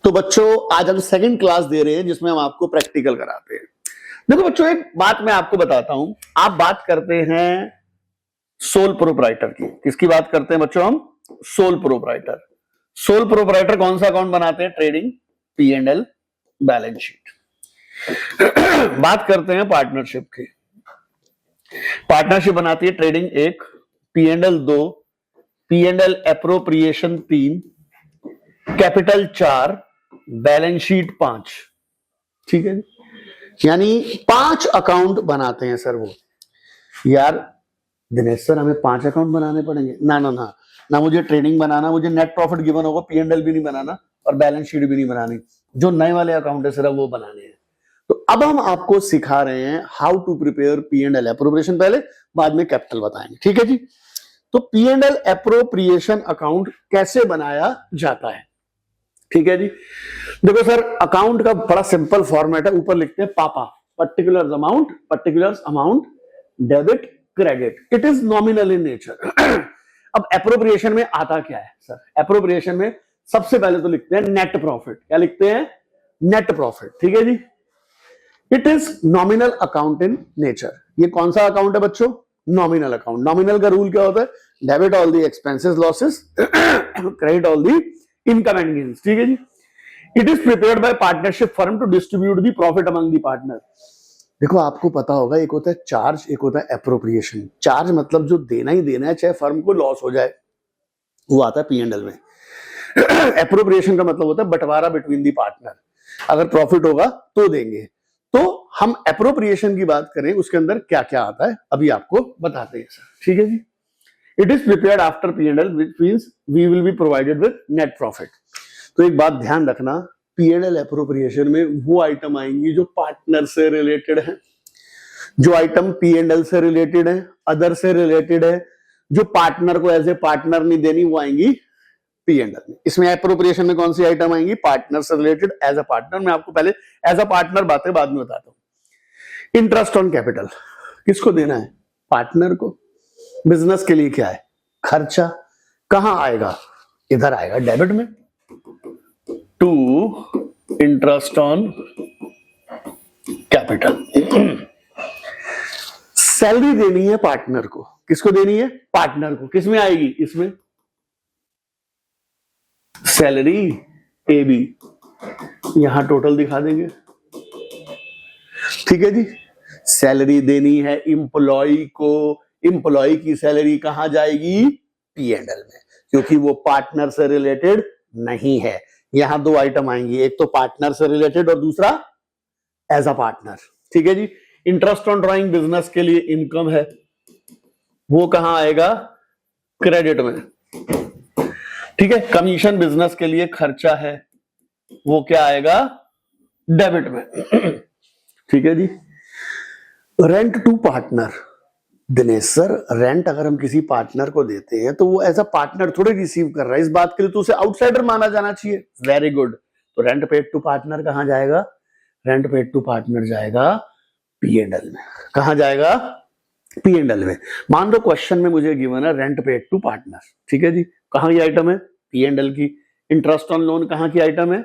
तो बच्चों आज हम सेकंड क्लास दे रहे हैं जिसमें हम आपको प्रैक्टिकल कराते हैं। देखो बच्चों, एक बात मैं आपको बताता हूं। आप बात करते हैं सोल प्रोप्राइटर की। किसकी बात करते हैं बच्चों? हम सोल प्रोप्राइटर। सोल प्रोप्राइटर कौन सा अकाउंट बनाते हैं? Trading, P and L, balance sheet. बात करते हैं पार्टनरशिप की। पार्टनरशिप बनाती है trading 1, P and L 2, P and L appropriation 3, capital 4, balance sheet 5। ठीक है जी, यानी 5 अकाउंट बनाते हैं सर वो। यार दिनेश सर, हमें 5 अकाउंट बनाने पड़ेंगे? ना ना ना ना, मुझे ट्रेडिंग बनाना, मुझे नेट प्रॉफिट गिवन होगा, पी एंड एल भी नहीं बनाना और बैलेंस शीट भी नहीं बनानी। जो नए वाले अकाउंट है सर वो बनाने हैं। तो अब हम आपको सिखा रहे हैं how to prepare P and L appropriation, पहले बाद में कैपिटल बताएंगे। ठीक है जी। तो P and L appropriation account कैसे बनाया जाता है? ठीक है जी। देखो सर, अकाउंट का बड़ा सिंपल फॉर्मेट है। ऊपर लिखते हैं पापा, particular amount, debit, credit. It is nominal in nature. अब एप्रोप्रिएशन में आता क्या है सर? एप्रोप्रिएशन में सबसे पहले तो लिखते हैं नेट प्रॉफिट। क्या लिखते हैं? Net profit. ठीक है जी। It is nominal account in nature. ये कौन सा अकाउंट है बच्चों? Nominal account. नॉमिनल का रूल क्या होता है? Debit all the expenses losses, credit all the income and gains. ठीक है जी। It is prepared by partnership firm to distribute the profit among the partner. देखो आपको पता होगा, एक होता है चार्ज, एक होता है एप्रोप्रिएशन। चार्ज मतलब जो देना ही देना है, चाहे फर्म को लॉस हो जाए, वो आता है पी एंड एल में। एप्रोप्रिएशन का मतलब होता है बंटवारा बिटवीन दी पार्टनर। अगर प्रॉफिट होगा तो देंगे। तो हम एप्रोप्रिएशन की बात करें, उसके अंदर क्या क्या आता है अभी आपको बताते हैं सर। ठीक है जी। It is prepared after P and L, which means we will be provided with net profit. तो एक बात ध्यान रखना, पी एंड एल एप्रोप्रिएशन में वो आइटम आएंगी जो पार्टनर से रिलेटेड है, जो आइटम पी एंड एल से रिलेटेड है, अदर से रिलेटेड है, जो पार्टनर को एज ए पार्टनर नहीं देनी, वो आएंगी पी एंड एल में। इसमें एप्रोप्रिएशन में कौन सी आइटम आएंगी? पार्टनर से रिलेटेड, एज अ पार्टनर। मैं आपको पहले एज अ पार्टनर बातें बाद में बताता हूं। इंटरेस्ट ऑन कैपिटल किसको देना है? पार्टनर को। बिजनेस के लिए क्या है? खर्चा। कहां आएगा? इधर आएगा, डेबिट में। To interest on capital. Salary देनी है पार्टनर को। किसको देनी है? पार्टनर को। किसमें आएगी? इसमें सैलरी ए बी, यहां टोटल दिखा देंगे। ठीक है जी। सैलरी देनी है इंप्लॉय को। इंप्लॉय की सैलरी कहां जाएगी? पी एंड एल में, क्योंकि वो पार्टनर से रिलेटेड नहीं है। यहां 2 आइटम आएंगी, एक तो पार्टनर से रिलेटेड और दूसरा एज अ पार्टनर। ठीक है जी। इंटरेस्ट ऑन ड्राइंग बिजनेस के लिए इनकम है, वो कहां आएगा? क्रेडिट में। ठीक है। कमीशन बिजनेस के लिए खर्चा है, वो क्या आएगा? डेबिट में। ठीक है जी। Rent to partner. Dinesh sir, rent अगर हम किसी पार्टनर को देते हैं तो वो एज अ पार्टनर थोड़े रिसीव कर रहा है, इस बात के लिए तो उसे आउटसाइडर माना जाना चाहिए। Very good. तो रेंट पेड टू पार्टनर कहां जाएगा? रेंट पेड टू पार्टनर जाएगा पी एंड एल में। कहां जाएगा? पी एंड एल में। मान लो क्वेश्चन में मुझे गिवन है रेंट पेड टू पार्टनर। ठीक है जी। कहां की आइटम है? पी एंड एल की। इंटरेस्ट ऑन लोन कहां की आइटम है?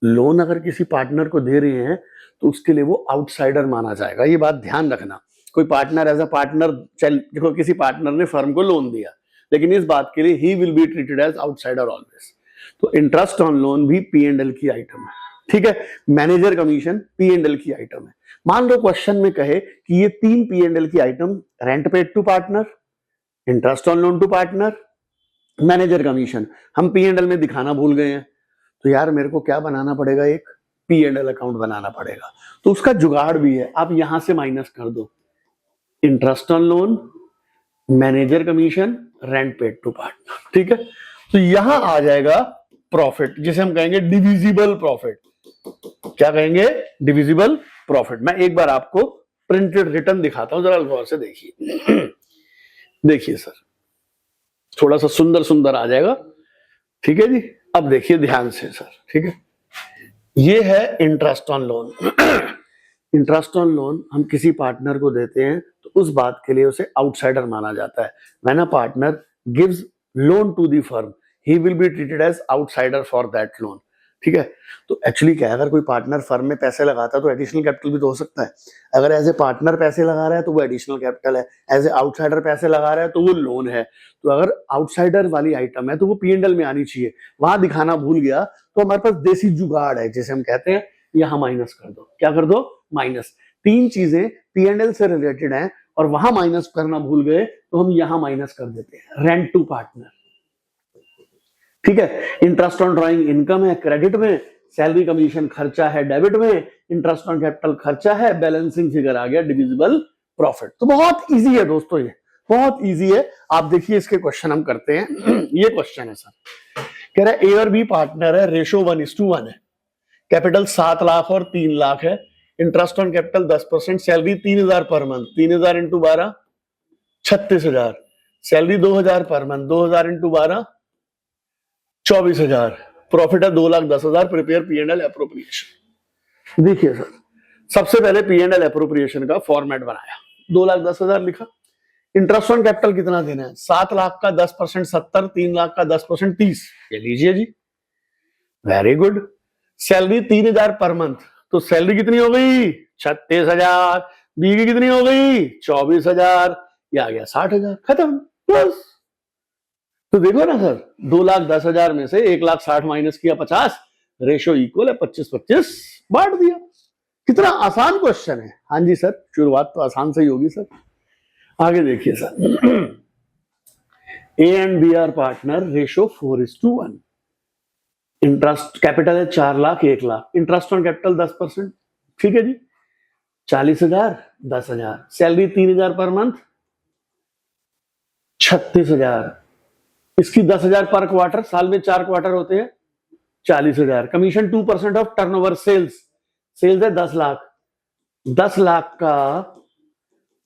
लोन अगर किसी पार्टनर को दे रहे हैं तो उसके लिए वो आउटसाइडर माना जाएगा। ये बात ध्यान रखना। कोई पार्टनर एज अ पार्टनर, चल देखो किसी पार्टनर ने फर्म को लोन दिया, लेकिन इस बात के लिए he will be treated as outsider always. तो इंटरेस्ट ऑन लोन भी पी एंड एल की आइटम है। ठीक है। Manager commission P and L की आइटम है। मान लो क्वेश्चन में कहे कि ये 3 पी एंड एल की item, rent paid to partner, interest on loan to partner, manager commission, हम पी एंड एल में दिखाना भूल गए हैं। तो यार मेरे को क्या बनाना पड़ेगा? एक पी एंड एल अकाउंट बनाना पड़ेगा। तो उसका जुगाड़ भी है, आप यहां से माइनस कर दो। Interest on loan, manager commission, rent paid to partner. ठीक है। तो यहां आ जाएगा प्रॉफिट, जिसे हम कहेंगे डिविजिबल प्रॉफिट। क्या कहेंगे? Divisible profit. मैं एक बार आपको प्रिंटेड रिटर्न दिखाता हूं, जरा गौर से देखिए। देखिए सर, थोड़ा सा सुंदर सुंदर आ जाएगा। ठीक है जी। अब देखिए ध्यान से सर। ठीक है। ये है interest on loan. Interest on loan हम किसी पार्टनर को देते हैं तो उस बात के लिए उसे आउटसाइडर माना जाता है। When a partner gives loan to the firm, he will be treated as outsider for that loan. ठीक है। तो एक्चुअली क्या है, अगर कोई पार्टनर फर्म में पैसे लगाता है तो एडिशनल कैपिटल भी तो हो सकता है। अगर एज ए पार्टनर पैसे लगा रहा है तो वो एडिशनल कैपिटल है, एज ए आउटसाइडर पैसे लगा रहा है तो वो लोन है। तो अगर आउटसाइडर वाली आइटम है तो वो P&L में आनी चाहिए, वहां दिखाना भूल गया तो हमारे पास देसी जुगाड़ है जिसे हम कहते हैं यहां माइनस कर दो। क्या कर दो? माइनस। तीन चीजें P&L से रिलेटेड हैं और वहां माइनस करना भूल गए तो हम यहां माइनस कर देते हैं। रेंट टू पार्टनर, ठीक है। इंटरेस्ट ऑन ड्रॉइंग इनकम है क्रेडिट में, सैलरी कमीशन खर्चा है डेबिट में, इंटरेस्ट ऑन कैपिटल खर्चा है, बैलेंसिंग फिगर आ गया डिविजिबल प्रॉफिट। तो बहुत इजी है दोस्तों, ये बहुत इजी है। आप देखिए इसके क्वेश्चन हम करते हैं। ये क्वेश्चन है सर, कह रहा है ए और बी पार्टनर है, रेशो 1:1 है, कैपिटल 7 लाख और 3 लाख है, इंटरेस्ट ऑन कैपिटल 10%, सैलरी 3,000 पर month, 3,000 into 12 36,000, salary 2,000 per month, 2,000 into 12 24,000, profit है 2,10,000, प्रिपेयर P&L एप्रोप्रिएशन। देखिए सर, सबसे पहले P&L एप्रोप्रिएशन का फॉर्मेट बनाया, 2,10,000 लिखा। इंटरेस्ट ऑन कैपिटल कितना देना है? 7 लाख का 10% 70, 3 लाख का 10% 30, ये लीजिए जी, वेरी गुड। सैलरी 3,000 पर मंथ, तो सैलरी कितनी हो गई? 36,000। बी की कितनी हो गई? 24,000। ये आ गया 60,000, खत्म, बस। तो देखो ना सर, 2,10,000 में से 1,60,000 माइनस किया 50, रेशो इक्वल है 25-25, बांट दिया। कितना आसान क्वेश्चन है। हाँ जी सर, शुरुआत तो आसान से ही होगी सर। आगे देखिए sir, A and B are partner, ratio 4:1, interest capital है 4 lakh 1 lakh, interest on capital 10%, ठीक है जी, 40,000 10,000, सैलरी 3,000 पर मंथ 36,000, इसकी 10,000 पर क्वार्टर, साल में 4 क्वार्टर होते हैं, 40,000, कमीशन 2% ऑफ टर्नओवर, सेल्स है 10 लाख, 10 लाख का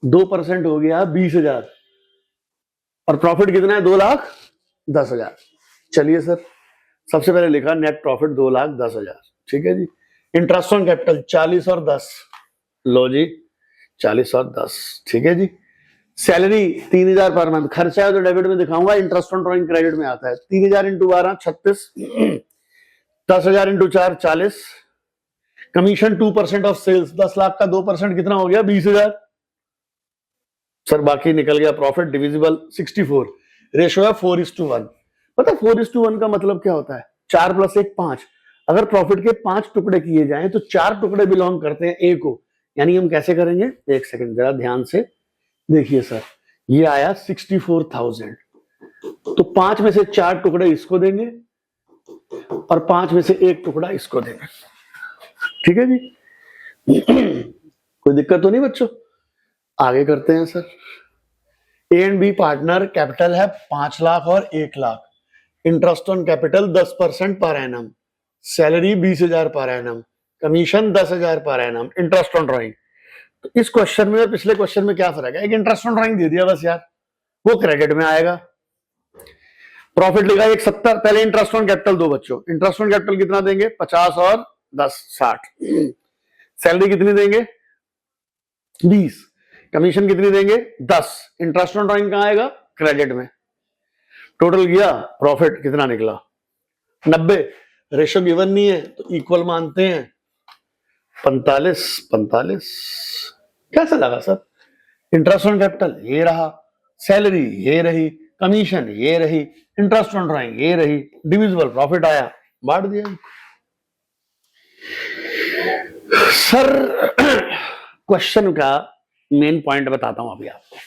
2% हो गया 20,000, और प्रॉफिट कितना है? 2,10,000। चलिए सर, सबसे पहले लिखा नेट प्रॉफिट 2,10,000, ठीक है जी। इंटरेस्ट ऑन कैपिटल 40 और 10, लो जी 40 और 10, ठीक है जी। सैलरी 3,000 पर मंथ, खर्चा है तो डेबिट में दिखाऊंगा, इंटरेस्ट ऑन ड्रॉइंग क्रेडिट में आता है। 3,000 into 12 36, 10,000 into 4 40, commission 2% of sales, 10 lakh का 2% कितना हो गया? 20,000। सर बाकी निकल गया प्रॉफिट डिविजिबल 64, रेशो है 4:1। पता 4:1 का मतलब क्या होता है? 4 + 1 5। अगर प्रॉफिट के 5 टुकड़े किए जाएं तो 4 टुकड़े बिलोंग करते हैं ए को। यानी हम कैसे करेंगे? एक सेकंड जरा ध्यान से देखिए सर, ये आया 64,000, तो 5 में से 4 टुकड़े इसको देंगे और 5 में से 1 टुकड़ा इसको देंगे, ठीक है जी। कोई दिक्कत तो नहीं बच्चों? आगे करते हैं sir. A and B partner, capital है 5 लाख और 1 lakh, interest on capital 10% per annum, salary 20,000 per annum, commission 10,000 per annum, interest on drawing. तो इस क्वेश्चन में और पिछले क्वेश्चन में क्या फर्क है? एक इंटरेस्ट ऑन ड्रॉइंग दे दिया बस यार, वो क्रेडिट में आएगा। प्रॉफिट लिखा 170, पहले इंटरेस्ट ऑन कैपिटल दो बच्चों, इंटरेस्ट ऑन कैपिटल कितना देंगे? 50 और 10 60, सैलरी कितनी देंगे? 20, कमीशन कितनी देंगे? 10, इंटरेस्ट ऑन ड्रॉइंग कहां आएगा? क्रेडिट में। टोटल किया, प्रॉफिट कितना निकला? 90, रेशो गिवन नहीं है तो इक्वल मानते हैं, 45। कैसा लगा सर? इंटरेस्ट ऑन कैपिटल ये रहा, सैलरी ये रही, कमीशन ये रही, इंटरेस्ट ऑन ड्रॉइंग ये रही, डिविजिबल प्रॉफिट आया, बांट दिया। सर क्वेश्चन का मेन पॉइंट बताता हूं अभी आपको।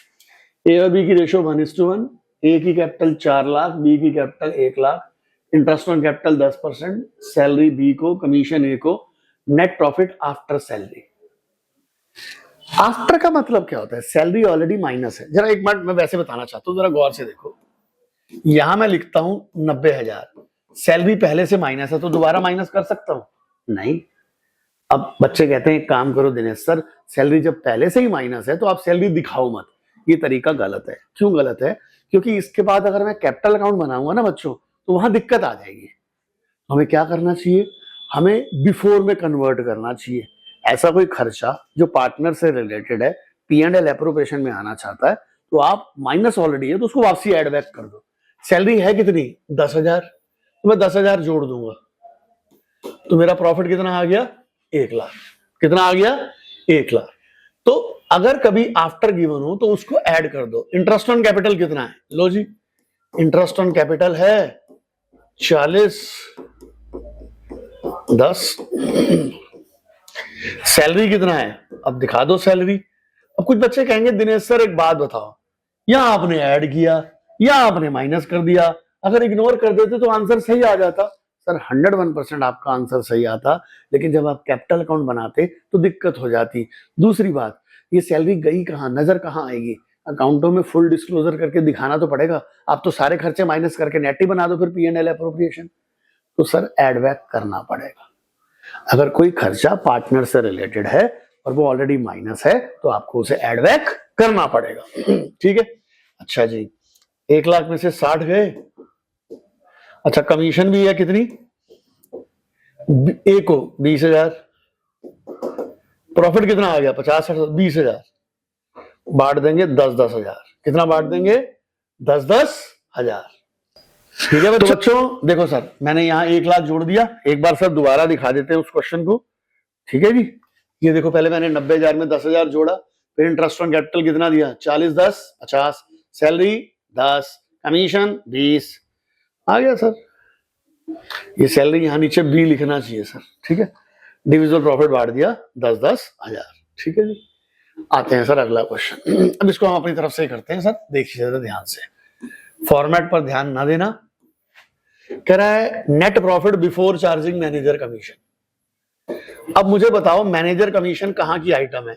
ए और बी की रेशो 1:1, ए की कैपिटल 4 लाख, बी की capital 1 lakh, interest on capital 10%, salary B को, कमीशन ए को, net profit after salary. After का मतलब क्या होता है? सैलरी ऑलरेडी माइनस है। जरा एक मिनट मैं वैसे बताना चाहता हूं, जरा गौर से देखो। यहां मैं लिखता हूं 90,000, सैलरी पहले से माइनस है तो दोबारा माइनस कर सकता हूं? नहीं। अब बच्चे कहते हैं काम करो दिनेश सर, सैलरी जब पहले से ही माइनस है तो आप सैलरी दिखाओ मत। ये तरीका गलत है। क्यों गलत है? क्योंकि इसके बाद अगर मैं कैपिटल अकाउंट बनाऊंगा ना बच्चों, तो वहां दिक्कत आ जाएगी। हमें क्या करना चाहिए? हमें बिफोर में कन्वर्ट करना चाहिए। ऐसा कोई खर्चा जो पार्टनर से रिलेटेड है, P&L एप्रोप्रिएशन में आना चाहता है, तो आप माइनस ऑलरेडी है तो उसको वापसी एड बैक कर दो। सैलरी है कितनी? 10,000, तो मैं 10,000 जोड़ दूंगा, तो मेरा प्रॉफिट कितना आ गया? 1 लाख। कितना आ गया? 1 लाख। तो अगर कभी आफ्टर गिवन हो तो उसको ऐड कर दो। इंटरेस्ट ऑन कैपिटल कितना है? लो जी, इंटरेस्ट ऑन कैपिटल है 40, 10। सैलरी कितना है? अब दिखा दो सैलरी। अब कुछ बच्चे कहेंगे दिनेश सर एक बात बताओ, यहां आपने ऐड किया या आपने माइनस कर दिया, अगर इग्नोर कर देते तो आंसर सही आ जाता। सर 101% आपका आंसर सही आता, लेकिन जब आप कैपिटल अकाउंट बनाते तो दिक्कत हो जाती। दूसरी बात, ये सैलरी गई कहां, नजर कहां आएगी? अकाउंटों में फुल डिस्क्लोजर करके दिखाना तो पड़ेगा। आप तो सारे खर्चे माइनस करके नेट ही बना दो फिर P&L अप्रोप्रिएशन। तो सर एड बैक करना पड़ेगा। अगर कोई खर्चा पार्टनर से रिलेटेड है और वो ऑलरेडी माइनस है तो आपको उसे एड बैक करना पड़ेगा। ठीक है। अच्छा जी, 1 लाख में से 60 गए। अच्छा, कमीशन भी है कितनी? ए को 20,000। प्रॉफिट कितना आ गया? 50, 20,000। बांट देंगे 10-10 हजार। कितना बांट देंगे? 10-10 हजार। ठीक है। तो बच्चों देखो सर, मैंने यहाँ 1 लाख जोड़ दिया। एक बार सर दोबारा दिखा देते हैं उस क्वेश्चन को। ठीक है जी, ये देखो, पहले मैंने 90,000 में 10,000 जोड़ा, फिर इंटरेस्ट ऑन कैपिटल कितना दिया? 40, 10, 50, सैलरी 10, कमीशन 20। आ गया सर। ये सैलरी यहाँ नीचे बी लिखना चाहिए सर। ठीक है। डिविजिबल प्रॉफिट बांट दिया 10-10 हजार। ठीक है जी। आते हैं सर अगला क्वेश्चन। अब इसको हम अपनी तरफ से करते हैं सर, देखिए जरा ध्यान से, फॉर्मेट पर ध्यान ना देना। कह रहा है net profit before charging manager commission. अब मुझे बताओ मैनेजर कमीशन कहां की आइटम है?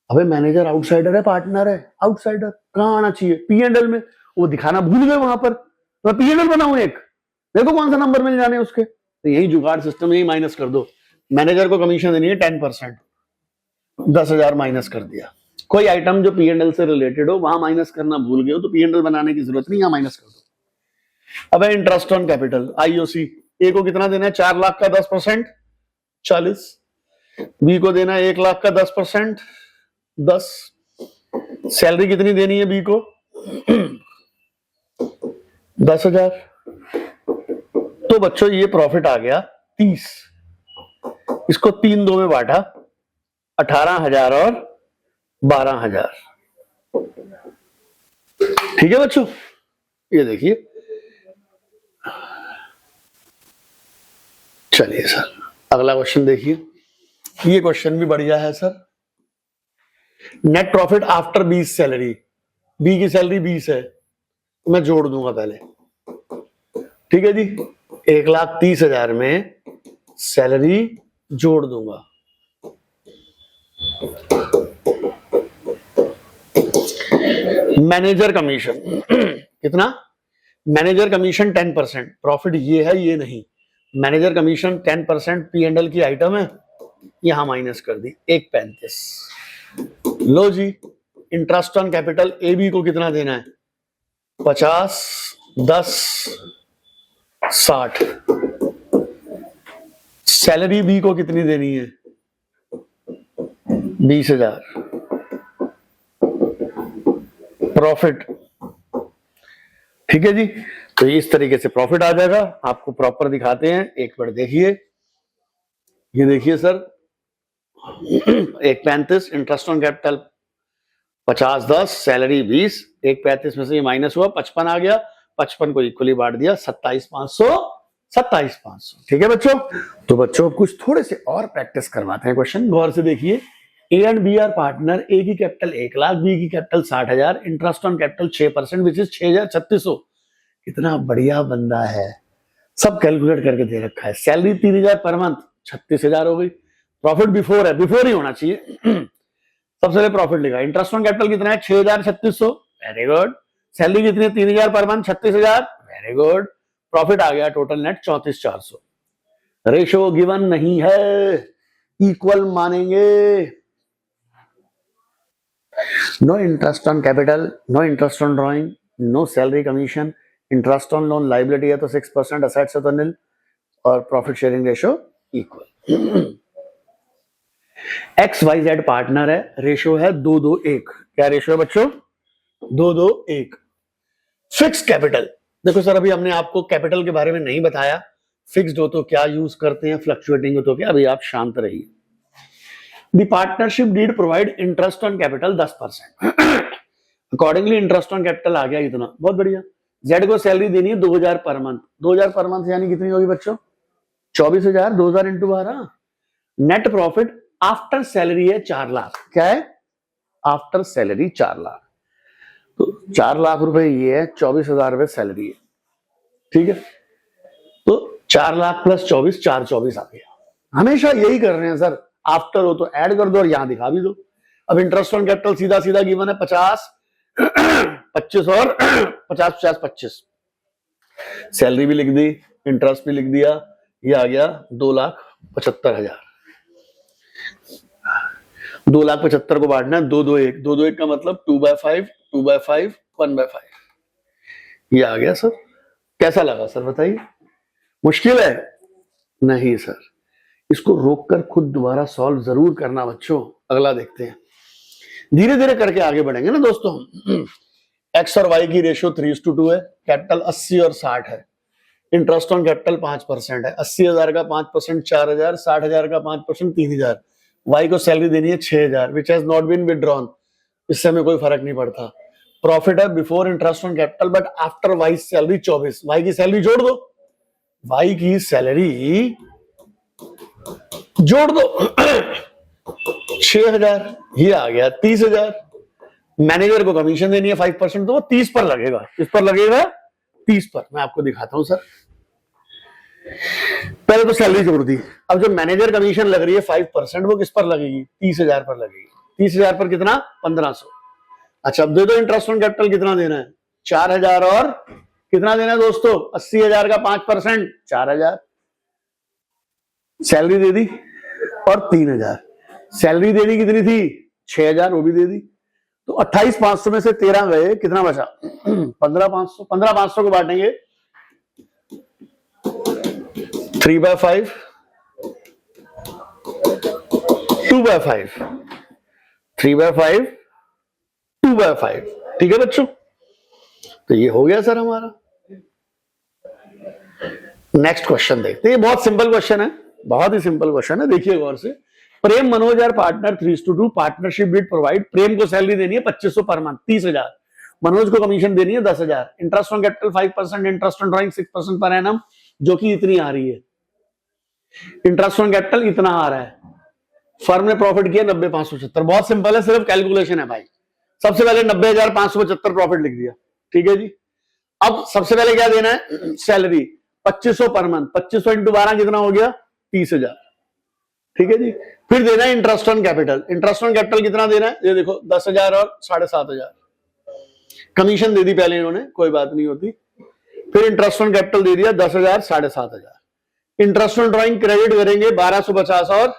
अबे मैनेजर आउटसाइडर है, पार्टनर है? आउटसाइडर कहां आना चाहिए? P&L में। वो दिखाना भूल गए वहां पर। तो P&L बनाऊं एक, देखो कौन सा नंबर मिल जाने उसके। तो यही जुगाड़ सिस्टम, यही माइनस कर दो। मैनेजर को कमीशन देनी है 10%, 10,000 माइनस कर दिया। कोई आइटम जो P&L से रिलेटेड हो वहां माइनस करना भूल गए हो तो P&L बनाने की जरूरत नहीं, यहां माइनस कर दो। अब इंटरेस्ट ऑन कैपिटल IOC, ए को कितना देना है? 4 लाख का 10%, 40। बी को देना है 1 लाख का 10%, 10। सैलरी कितनी देनी है बी को? 10,000। तो बच्चों ये प्रॉफिट आ गया 30। इसको 3-2 में बांटा, 18,000 और 12,000। ठीक है बच्चों, ये देखिए। चलिए सर अगला क्वेश्चन देखिए। ये क्वेश्चन भी बढ़िया है sir. Net profit after 20 salary. B की सैलरी 20 है, तो मैं जोड़ दूंगा पहले। ठीक है जी, 1,30,000 में सैलरी जोड़ दूंगा। मैनेजर कमीशन कितना? Manager commission 10%। प्रॉफिट ये है, ये नहीं। मैनेजर कमीशन 10% P&L की आइटम है, यहां माइनस कर दी 1,35। लो जी, इंटरेस्ट ऑन कैपिटल AB को कितना देना है? 50, 10, 60। सैलरी बी को कितनी देनी है? 20,000। प्रॉफिट, ठीक है जी। तो इस तरीके से प्रॉफिट आ जाएगा। आपको प्रॉपर दिखाते हैं, एक बार देखिए। ये देखिए sir, 1,35, interest on capital 50, 10, salary 20। 1,35 में से ये माइनस हुआ, 55 आ गया। 55 को इक्वली बांट दिया, 27,500, 27,500। ठीक है बच्चों। तो बच्चों कुछ थोड़े से और प्रैक्टिस करवाते हैं क्वेश्चन, गौर से देखिए। A and B are partner. A की कैपिटल 1 लाख, बी की capital 60,000, interest on capital 6% which is 6,3600। कितना बढ़िया बंदा है, सब कैलकुलेट करके दे रखा है। सैलरी 3,000 पर मंथ, 36,000 हो गई। प्रॉफिट बिफोर है, बिफोर ही होना चाहिए। सबसे पहले प्रॉफिट लिखा। इंटरेस्ट ऑन कैपिटल कितना है? 6,3600। Very good. सैलरी कितनी है? 3,000 पर मंथ, 36,000। Very good. प्रॉफिट आ गया टोटल नेट 34,400। रेशो गिवन नहीं है, इक्वल मानेंगे। No interest on capital, no interest on drawing, no salary commission, interest on loan liability है तो 6%, असेट्स है तो निल, और profit sharing ratio equal. XYZ partner है, रेशो है 2-2-1। क्या रेशो है बच्चों? 2-2-1। फिक्स कैपिटल, देखो सर अभी हमने आपको कैपिटल के बारे में नहीं बताया, फिक्स्ड हो तो क्या यूज करते हैं, फ्लक्चुएटिंग हो तो क्या। अभी आप शांत रहिए। The partnership deed provide interest on capital 10%। Accordingly interest on capital आ गया इतना, बहुत बढ़िया। जेड को सैलरी देनी है 2000 पर मंथ। 2000 पर मंथ यानी कितनी होगी बच्चों, 24,000। 2000 into 12। Net profit after salary है 4 लाख। क्या है, आफ्टर सैलरी 4 लाख। तो 4 लाख रुपए ये है, 24,000 रुपए सैलरी है, ठीक है। तो 4 लाख प्लस 24, 424 आ गया। हमेशा यही कर रहे हैं सर, आफ्टर हो तो ऐड कर दो और यहां दिखा भी दो। अब इंटरेस्ट ऑन कैपिटल सीधा सीधा गिवन है 50, 25 और 50, 50, 25। सैलरी भी लिख दी, इंटरेस्ट भी लिख दिया, ये आ गया 2,75,000। 2,75,000 को बांटना है 221। 221 का मतलब 2/5, 2/5, 1/5। ये आ गया सर। कैसा लगा सर बताइए, मुश्किल है? नहीं सर, इसको रोककर खुद दोबारा सॉल्व जरूर करना बच्चों। अगला देखते हैं, धीरे धीरे करके आगे बढ़ेंगे ना दोस्तों। एक्स और वाई की रेशियो 3:2 है। कैपिटल 80 और 60 है। इंटरेस्ट ऑन कैपिटल 5% है। 80,000 का 5% 4,000, 60,000 का 5% 3,000। वाई को सैलरी देनी है 6,000, which has not been withdrawn. इससे हमें कोई फर्क नहीं पड़ता। प्रॉफिट है before interest on capital but after Y salary 24। Y की सैलरी जोड़ दो, वाई की सैलरी जोड़ दो 6,000, ये आ गया 30,000। मैनेजर को कमीशन देनी है 5%, तो वो 30 पर लगेगा। किस पर लगेगा, 30 पर। मैं आपको दिखाता हूं सर। पहले तो सैलरी जोड़ दी। अब जो मैनेजर कमीशन लग रही है 5%, वो किस पर लगेगी, 30,000 पर लगेगी। 30,000 पर कितना, 1,500। अच्छा अब दे दो इंटरेस्ट ऑन कैपिटल कितना देना है, 4,000 और कितना देना है दोस्तों, 80,000 का 5% 4,000। सैलरी दे दी और 3,000। सैलरी देनी कितनी थी, 6,000, वो भी दे दी। तो 28,500 में से 13 गए, कितना बचा 15,500। 15,500 को बांटेंगे 3/5, 2/5, 3/5, 2/5। ठीक है बच्चों, तो ये हो गया सर हमारा। नेक्स्ट क्वेश्चन देखते हैं। ये बहुत सिंपल क्वेश्चन है, बहुत ही सिंपल क्वेश्चन है, देखिए गौर से। Prem Manoj are partner 3:2। Partnership deed provide. Prem को सैलरी देनी है 2500 पर मंथ, 30,000। मनोज को कमीशन देनी है 10,000। Interest on capital 5%, interest on drawing 6% per annum, जो कि इतनी आ रही है। इंटरेस्ट ऑन कैपिटल इतना आ रहा है। फर्म ने प्रॉफिट किया 90,575। बहुत सिंपल है, सिर्फ कैलकुलेशन है भाई। सबसे पहले 90,575 प्रॉफिट लिख दिया, ठीक है जी। अब सबसे पहले क्या देना है, सैलरी 2500 पर मंथ। 2500 इंटू 12 कितना हो गया, 30,000, ठीक है जी। फिर देना है interest on capital. Interest on capital कितना देना है, ये देखो 10,000 और 7,500। कमीशन दे दी पहले इन्होंने, कोई बात नहीं होती। फिर इंटरेस्ट ऑन कैपिटल दे दिया 10,000, 7,500। इंटरेस्ट ऑन ड्राइंग क्रेडिट करेंगे 1,250 और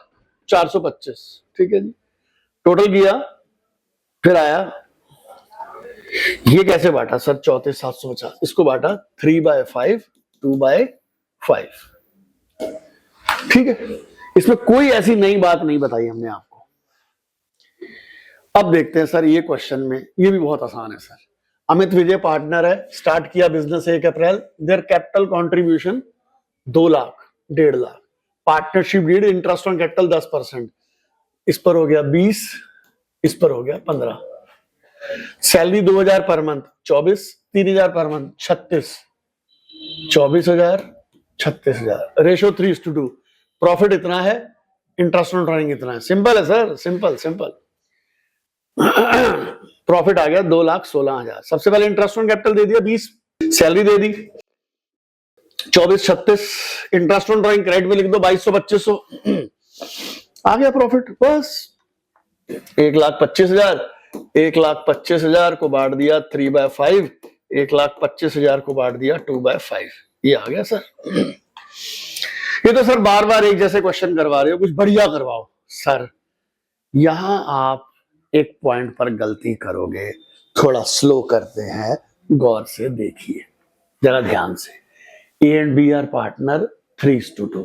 425, ठीक है जी। टोटल किया, फिर आया ये कैसे बांटा सर, 34,750। इसको बांटा 3/5, 2/5, ठीक है। इसमें कोई ऐसी नई बात नहीं बताई हमने आपको। अब देखते हैं सर ये क्वेश्चन में, ये भी बहुत आसान है सर। अमित विजय पार्टनर है, स्टार्ट किया business 1 April. Their capital contribution 2 lakh, 1.5 lakh. Partnership deed interest on capital 10%, इस पर हो गया 20, इस पर हो गया 15। सैलरी 2,000 पर मंथ 24, 3,000 पर मंथ 36, 24,000, 36,000। रेशियो 3:2। प्रॉफिट इतना है, इंटरेस्ट ऑन ड्राइंग इतना है। सिंपल है सर, सिंपल सिंपल। प्रॉफिट आ गया 2,16,000। सबसे पहले इंटरेस्ट ऑन कैपिटल दे दिया 20, salary they the 24, 36। Interest on drawing credit में लिख दो 2,200, 2,500। आ गया प्रॉफिट, बस 1,25,000। 1,25,000 को बांट दिया 3/5, 1,25,000 को बांट दिया 2/5। ये आ गया सर। ये तो सर बार बार एक जैसे क्वेश्चन करवा रहे हो, कुछ बढ़िया करवाओ सर। यहां आप एक पॉइंट पर गलती करोगे, थोड़ा स्लो करते हैं, गौर से देखिए जरा ध्यान से। A and B are partner 3:2।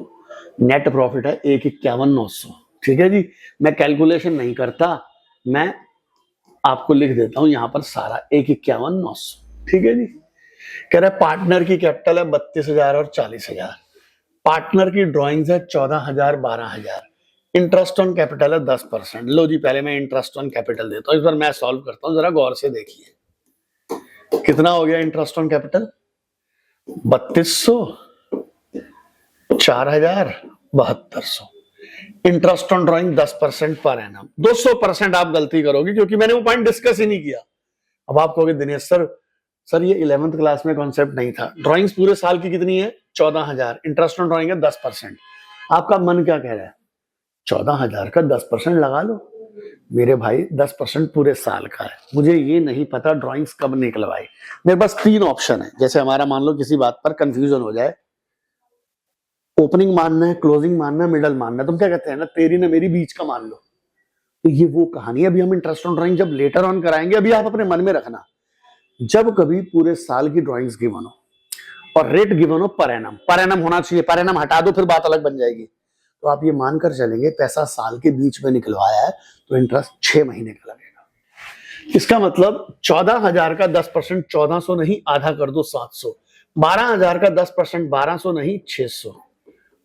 Net profit है 1,51,900, ठीक है जी। मैं कैलकुलेशन नहीं करता, मैं आपको लिख देता हूं यहां पर सारा 1,51,900, ठीक है जी। कह रहा है पार्टनर की कैपिटल है 32,000 और 40,000। पार्टनर की ड्राइंग्स है 14,000 12,000, इंटरेस्ट ऑन कैपिटल है 10%। लो जी, पहले मैं इंटरेस्ट ऑन कैपिटल देता हूँ, इस बार मैं सॉल्व करता हूँ, जरा गौर से देखिए कितना हो गया interest on capital. 3200, 4,000, 7200। Interest on drawing 10% per annum. 200% आप गलती करोगे क्योंकि मैंने वो पॉइंट डिस्कस ही नहीं किया। अब आप कहोगे दिनेश सर ये 11th क्लास में कॉन्सेप्ट नहीं था। ड्राइंग्स पूरे साल की कितनी है? 14,000। इंटरेस्ट ऑन ड्राइंग है 10%। आपका मन क्या कह रहा है? 14,000 का 10% लगा लो। मेरे भाई 10% पूरे साल का है। मुझे ये नहीं पता ड्राइंग्स कब निकलवाई। मेरे पास 3 ऑप्शन है। जैसे हमारा मान लो किसी बात पर कंफ्यूजन हो जाए, ओपनिंग मानना है, क्लोजिंग मानना है, मिडल मानना है, तुम क्या कहते हैं ना, तेरी ना मेरी बीच का मान लो। तो ये वो कहानी है। अभी हम इंटरेस्ट ऑन ड्राइंग जब लेटर ऑन कराएंगे, अभी आप अपने मन में रखना, जब कभी पूरे साल की ड्राइंग्स गिवन हो और रेट गिवन हो पर एनम होना चाहिए। पर एनम हटा दो फिर बात अलग बन जाएगी। तो आप ये मानकर चलेंगे पैसा साल के बीच में निकलवाया है तो इंटरेस्ट 6 महीने का लगेगा। इसका मतलब 14,000 का 10% 1400 नहीं, आधा कर दो 700। 12,000 का 10% 1200 नहीं, 600।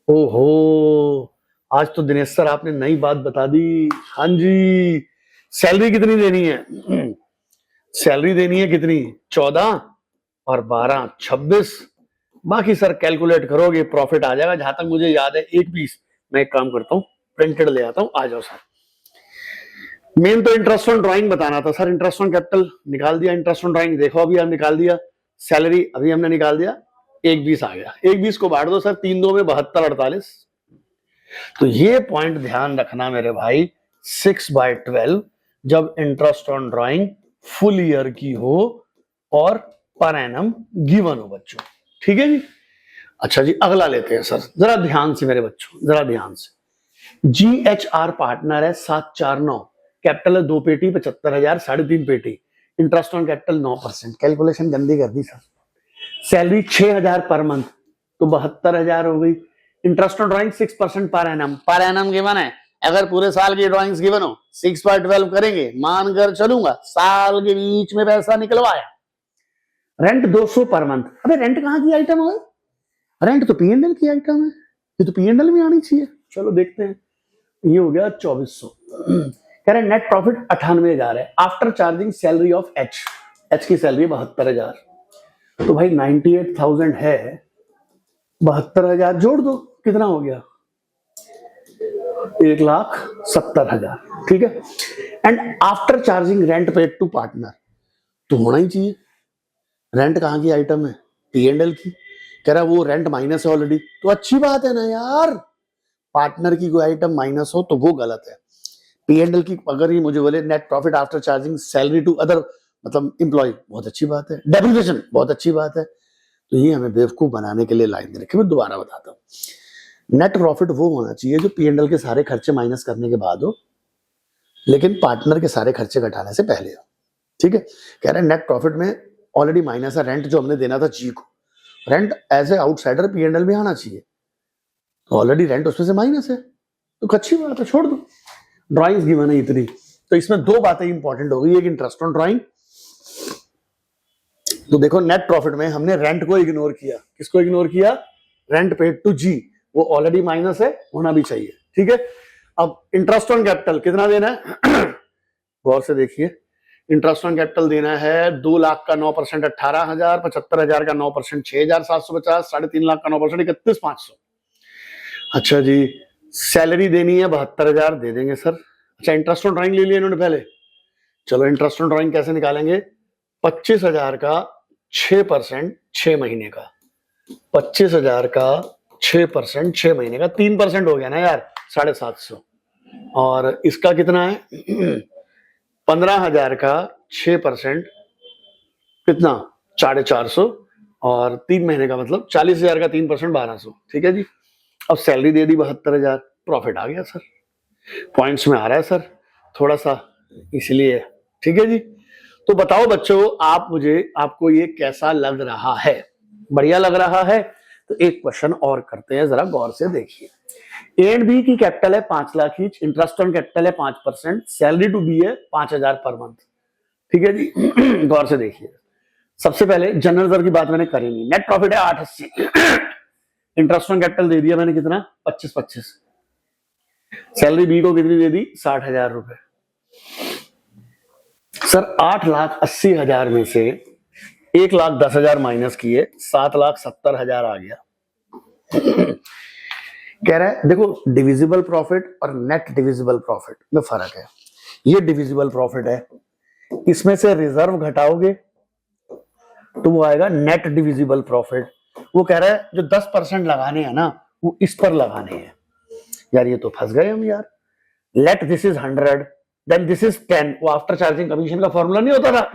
ओहो, आज तो दिनेश सर आपने नई बात बता दी। हाँ जी, सैलरी कितनी देनी है? सैलरी देनी है कितनी? 14 और 12 26। बाकी सर कैलकुलेट करोगे प्रॉफिट आ जाएगा। जहां तक मुझे याद है एक पीस मैं एक काम करता हूँ, प्रिंटेड ले आता हूँ, आ जाओ सर। मेन तो इंटरेस्ट ऑन ड्राइंग बताना था सर। इंटरेस्ट ऑन कैपिटल निकाल दिया, इंटरेस्ट ऑन ड्राइंग देखो अभी हम निकाल दिया, सैलरी अभी हमने निकाल दिया, 120 आ गया। 120 को बांट दो सर, 3 2 में 72 48। तो ये पॉइंट ध्यान रखना मेरे भाई, 6/12 जब interest on drawing full year की हो और पर एनम गिवन हो बच्चों। ठीक है जी। अच्छा जी, अगला लेते हैं सर, जरा ध्यान से मेरे बच्चों, जरा ध्यान से। GHR पार्टनर है 749, कैपिटल है 2 पेटी 75,000, 3.5 पेटी, इंटरेस्ट ऑन कैपिटल 9%। कैलकुलेशन गंदी कर दी सर। सैलरी 6,000 पर मंथ तो 72,000 हो गई। Interest on drawing 6% per annum given है। अगर पूरे साल की ड्राइंग्स गिवन हो 6/12 करेंगे, मानकर चलूंगा साल के बीच में पैसा निकलवाया। Rent 200 per month. अबे रेंट कहां की आइटम है? रेंट तो P&L की आइटम है, ये तो P&L में आनी चाहिए। चलो देखते हैं, ये हो गया 2400। कह रहे नेट प्रॉफिट 98,000 है after charging salary of H की सैलरी 72,000। तो भाई 98,000 है, 72,000 जोड़ दो, कितना हो गया? 1,70,000। ठीक है। And after charging rent paid to partner, तो होना ही चाहिए। रेंट कहां की आइटम है? P&L की। कह रहा वो रेंट माइनस है ऑलरेडी, तो अच्छी बात है ना यार। पार्टनर की कोई आइटम माइनस हो तो वो गलत है। P&L की अगर ये मुझे बोले net profit after charging salary to other मतलब एम्प्लॉय, बहुत अच्छी बात है। डेप्रिसिएशन, बहुत अच्छी बात है। तो ये हमें बेवकूफ बनाने के लिए लाइन दे रखी। मैं दोबारा बताता हूँ, नेट प्रॉफिट वो होना चाहिए जो P&L के सारे खर्चे माइनस करने के बाद हो, लेकिन पार्टनर के सारे खर्चे घटाने से पहले हो। ठीक है। कह रहे हैं नेट प्रॉफिट में ऑलरेडी माइनस है रेंट जो हमने देना था जी को। Rent as a outsider P&L में आना चाहिए, ऑलरेडी रेंट उसमें से माइनस है, तो अच्छी बात है, छोड़ दो। ड्राइंग्स गिवन है इतनी, तो इसमें 2 बातें इंपॉर्टेंट हो गई। एक इंटरेस्ट ऑन ड्राइंग, तो देखो नेट प्रॉफिट में हमने रेंट को इग्नोर किया। किसको इग्नोर किया? रेंट पेड टू जी, वो ऑलरेडी माइनस है, होना भी चाहिए। ठीक है। अब इंटरेस्ट ऑन कैपिटल कितना देना है? गौर से देखिए, इंटरेस्ट ऑन कैपिटल देना है 2 लाख का 9% 18,000, 75,000 का 9% 6,750, 3.5 लाख का 9% 31,500। अच्छा जी, सैलरी देनी है 72,000, दे देंगे सर। अच्छा, इंटरेस्ट ऑन ड्राइंग ले लिया इन्होंने पहले। चलो इंटरेस्ट ऑन ड्राइंग कैसे निकालेंगे? 25,000 का 6% 6 महीने का, 25,000 का 6% 6 महीने का, 3% हो गया ना यार, 750। और इसका कितना है? 15,000 का 6% कितना? 450, और 3 महीने का मतलब 40,000 का 3% 1,200। ठीक है जी। अब सैलरी दे दी 72,000, प्रॉफिट आ गया सर। पॉइंट्स में आ रहा है सर थोड़ा सा, इसलिए। ठीक है जी। तो बताओ बच्चों, आपको ये कैसा लग रहा है? बढ़िया लग रहा है? तो एक क्वेश्चन और करते हैं, जरा गौर से देखिए। ए एंड बी की कैपिटल है 5 lakh each, interest on capital है 5%, सैलरी टू बी है 5,000 पर मंथ। ठीक है जी। गौर से देखिए, सबसे पहले जनरल दर की बात मैंने करी नहीं। नेट प्रॉफिट है 880, इंटरेस्ट ऑन कैपिटल दे दिया मैंने कितना 25-25। सैलरी बी को कितनी दे दी 60,000 रुपए। सर 8,80,000 में से 1,10,000 माइनस किए 7,70,000 आ गया। कह रहा है देखो डिविजिबल प्रॉफिट और नेट डिविजिबल प्रॉफिट में फर्क है। ये डिविजिबल प्रॉफिट है, इसमें से रिजर्व घटाओगे तो वो आएगा नेट डिविजिबल प्रॉफिट। वो कह रहा है जो 10% लगाने हैं ना वो इस पर लगाने हैं। यार ये तो फंस गए हम यार। Let this is 100 then this is 10, वो आफ्टर चार्जिंग कमीशन का फॉर्मूला नहीं होता था।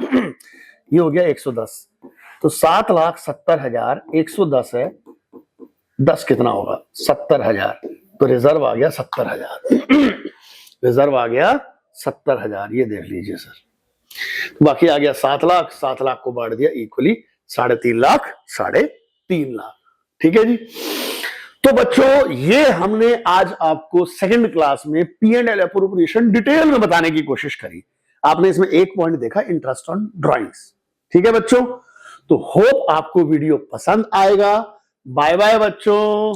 ये हो गया 110। तो 7,70,000 110 है, 10 कितना होगा 70,000। तो रिजर्व आ गया 70,000। रिजर्व आ गया 70,000। ये देख लीजिए सर। बाकी आ गया 7 लाख। 7 लाख को बांट दिया इक्वली 3.5 लाख 3.5 लाख। ठीक है जी। तो बच्चों ये हमने आज आपको सेकंड क्लास में P&L एप्रोप्रिएशन डिटेल में बताने की कोशिश करी। आपने इसमें एक पॉइंट देखा इंटरेस्ट ऑन ड्राइंग्स। ठीक है बच्चों, तो होप आपको वीडियो पसंद आएगा। बाय बाय बच्चों।